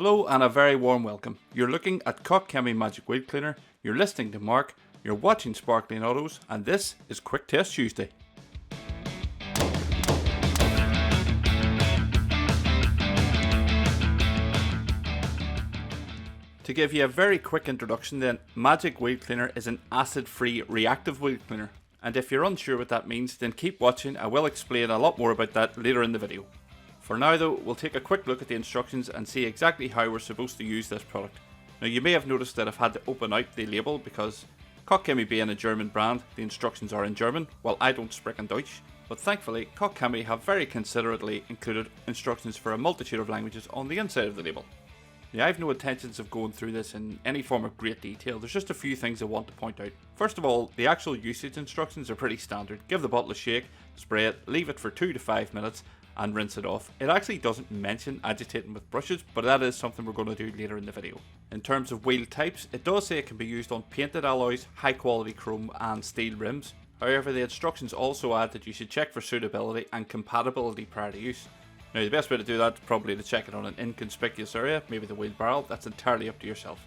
Hello and a very warm welcome. You're looking at Koch Chemie Magic Wheel Cleaner, you're listening to Mark, you're watching Sparkling Autos, and this is Quick Test Tuesday. To give you a very quick introduction then, Magic Wheel Cleaner is an acid-free reactive wheel cleaner. And if you're unsure what that means, then keep watching, I will explain a lot more about that later in the video. For now though, we'll take a quick look at the instructions and see exactly how we're supposed to use this product. Now you may have noticed that I've had to open out the label because Koch Chemie being a German brand, the instructions are in German, while I don't sprechen Deutsch. But thankfully, Koch Chemie have very considerately included instructions for a multitude of languages on the inside of the label. Now I have no intentions of going through this in any form of great detail, there's just a few things I want to point out. First of all, the actual usage instructions are pretty standard. Give the bottle a shake, spray it, leave it for 2 to 5 minutes, and rinse it off. It actually doesn't mention agitating with brushes, but that is something we're going to do later in the video. In terms of wheel types, it does say it can be used on painted alloys, high quality chrome and steel rims. However, the instructions also add that you should check for suitability and compatibility prior to use. Now the best way to do that is probably to check it on an inconspicuous area, maybe the wheel barrel, that's entirely up to yourself.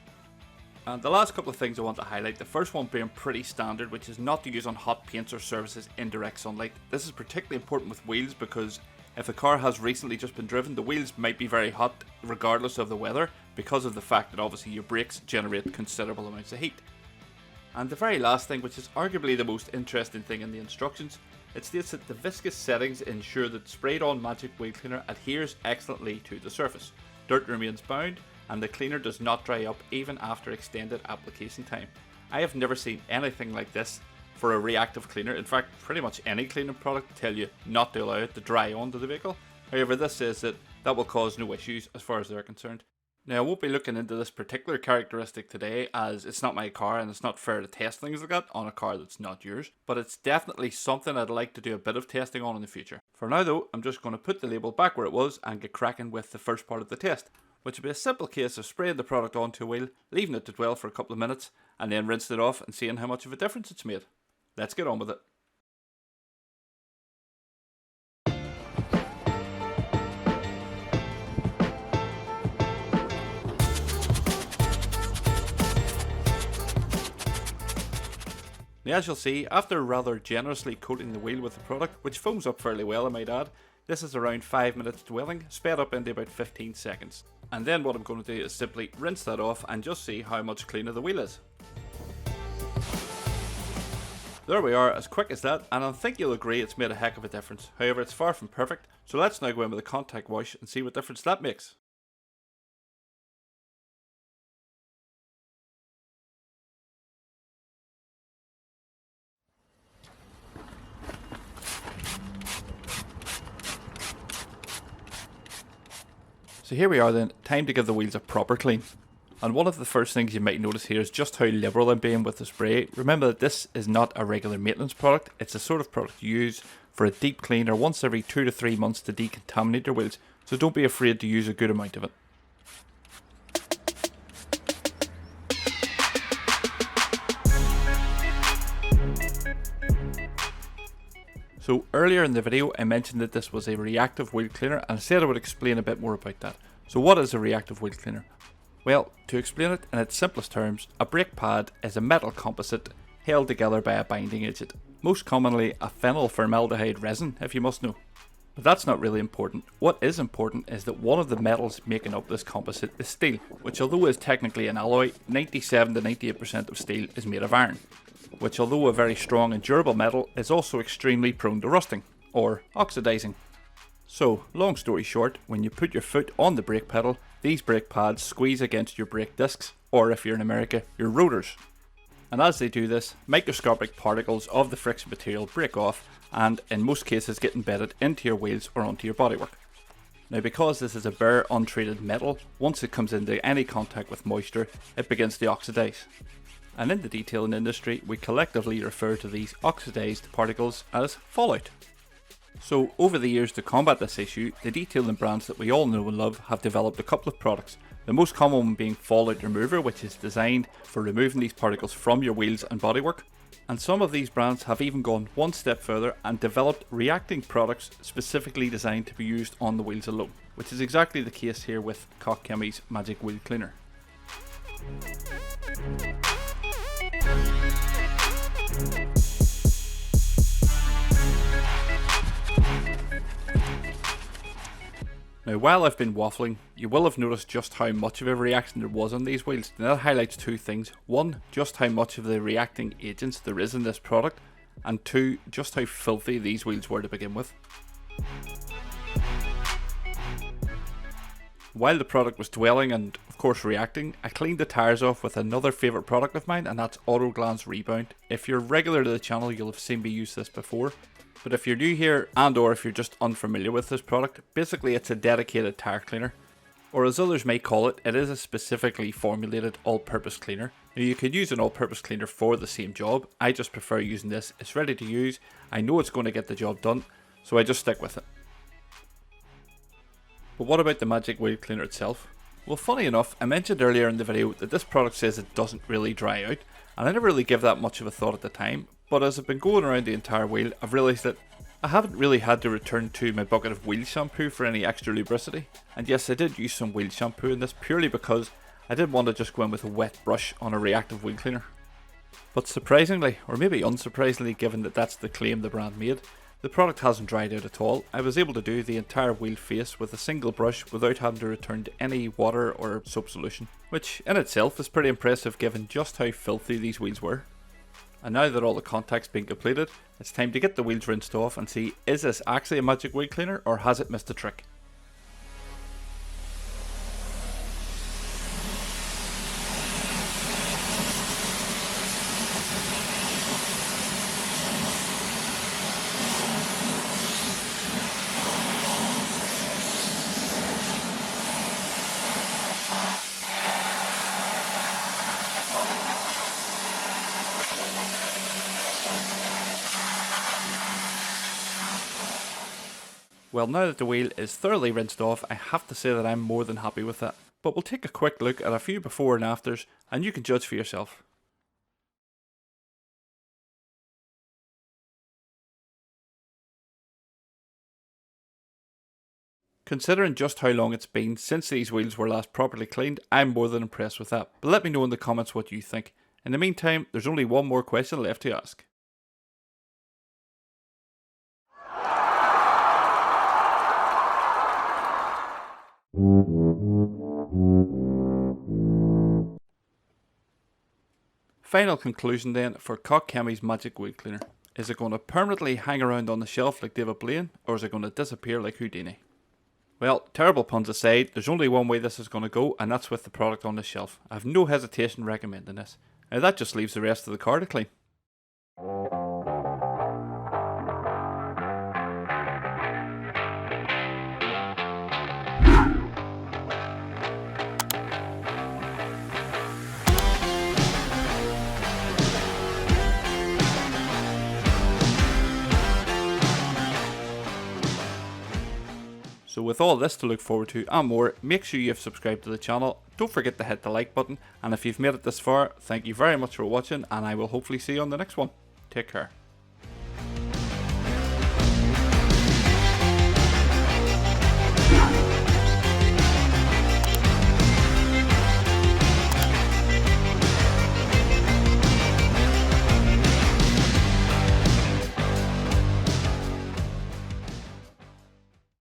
And the last couple of things I want to highlight, the first one being pretty standard, which is not to use on hot paints or surfaces in direct sunlight. This is particularly important with wheels because if a car has recently just been driven, the wheels might be very hot regardless of the weather because of the fact that obviously your brakes generate considerable amounts of heat. And the very last thing, which is arguably the most interesting thing in the instructions, it states that the viscous settings ensure that sprayed on Magic Wheel Cleaner adheres excellently to the surface. Dirt remains bound and the cleaner does not dry up even after extended application time. I have never seen anything like this for a reactive cleaner. In fact, pretty much any cleaning product tell you not to allow it to dry onto the vehicle. However, this says that that will cause no issues as far as they're concerned. Now I won't be looking into this particular characteristic today as it's not my car and it's not fair to test things like that on a car that's not yours, but it's definitely something I'd like to do a bit of testing on in the future. For now though, I'm just going to put the label back where it was and get cracking with the first part of the test, which will be a simple case of spraying the product onto a wheel, leaving it to dwell for a couple of minutes and then rinsing it off and seeing how much of a difference it's made. Let's get on with it. Now as you'll see, after rather generously coating the wheel with the product, which foams up fairly well I might add, this is around 5 minutes dwelling, sped up into about 15 seconds. And then what I'm going to do is simply rinse that off and just see how much cleaner the wheel is. There we are, as quick as that, and I think you'll agree it's made a heck of a difference. However, it's far from perfect, so let's now go in with a contact wash and see what difference that makes. So here we are then, time to give the wheels a proper clean. And one of the first things you might notice here is just how liberal I'm being with the spray. Remember that this is not a regular maintenance product, it's a sort of product you use for a deep clean or once every 2 to 3 months to decontaminate your wheels, so don't be afraid to use a good amount of it. So earlier in the video I mentioned that this was a reactive wheel cleaner and I said I would explain a bit more about that. So what is a reactive wheel cleaner? Well, to explain it in its simplest terms, a brake pad is a metal composite held together by a binding agent, most commonly a phenylformaldehyde resin if you must know. But that's not really important. What is important is that one of the metals making up this composite is steel, which although is technically an alloy, 97 to 98% of steel is made of iron, which although a very strong and durable metal is also extremely prone to rusting, or oxidizing. So, long story short, when you put your foot on the brake pedal, these brake pads squeeze against your brake discs, or if you're in America, your rotors. And as they do this, microscopic particles of the friction material break off and in most cases get embedded into your wheels or onto your bodywork. Now because this is a bare untreated metal, once it comes into any contact with moisture, it begins to oxidize. And in the detailing industry, we collectively refer to these oxidized particles as fallout. So over the years to combat this issue, the detailing brands that we all know and love have developed a couple of products. The most common one being Fallout Remover, which is designed for removing these particles from your wheels and bodywork. And some of these brands have even gone one step further and developed reacting products specifically designed to be used on the wheels alone, which is exactly the case here with Koch Chemie's Magic Wheel Cleaner. Now, while I've been waffling, you will have noticed just how much of a reaction there was on these wheels. Now that highlights two things. One, just how much of the reacting agents there is in this product, and two, just how filthy these wheels were to begin with. While the product was dwelling and of course reacting, I cleaned the tyres off with another favourite product of mine, and that's Auto Glance Rebound. If you're regular to the channel, you'll have seen me use this before. But if you're new here and or if you're just unfamiliar with this product, basically it's a dedicated tyre cleaner. Or as others may call it, it is a specifically formulated all-purpose cleaner. Now you could use an all-purpose cleaner for the same job. I just prefer using this. It's ready to use. I know it's going to get the job done, so I just stick with it. But what about the Magic Wheel Cleaner itself? Well, funny enough, I mentioned earlier in the video that this product says it doesn't really dry out, and I never really gave that much of a thought at the time, but as I've been going around the entire wheel, I've realised that I haven't really had to return to my bucket of wheel shampoo for any extra lubricity. And yes, I did use some wheel shampoo in this purely because I didn't want to just go in with a wet brush on a reactive wheel cleaner. But surprisingly, or maybe unsurprisingly given that that's the claim the brand made, the product hasn't dried out at all. I was able to do the entire wheel face with a single brush without having to return to any water or soap solution, which in itself is pretty impressive given just how filthy these wheels were. And now that all the contact's been completed, it's time to get the wheels rinsed off and see, is this actually a Magic Wheel Cleaner or has it missed a trick? Well, now that the wheel is thoroughly rinsed off, I have to say that I'm more than happy with that. But we'll take a quick look at a few before and afters, and you can judge for yourself. Considering just how long it's been since these wheels were last properly cleaned, I'm more than impressed with that. But let me know in the comments what you think. In the meantime, there's only one more question left to ask. Final conclusion then for Koch Chemie's Magic Wheel Cleaner. Is it going to permanently hang around on the shelf like David Blaine, or is it going to disappear like Houdini? Well, terrible puns aside, there's only one way this is going to go, and that's with the product on the shelf. I have no hesitation recommending this. Now that just leaves the rest of the car to clean. So with all this to look forward to and more, make sure you've subscribed to the channel, don't forget to hit the like button, and if you've made it this far, thank you very much for watching, and I will hopefully see you on the next one. Take care.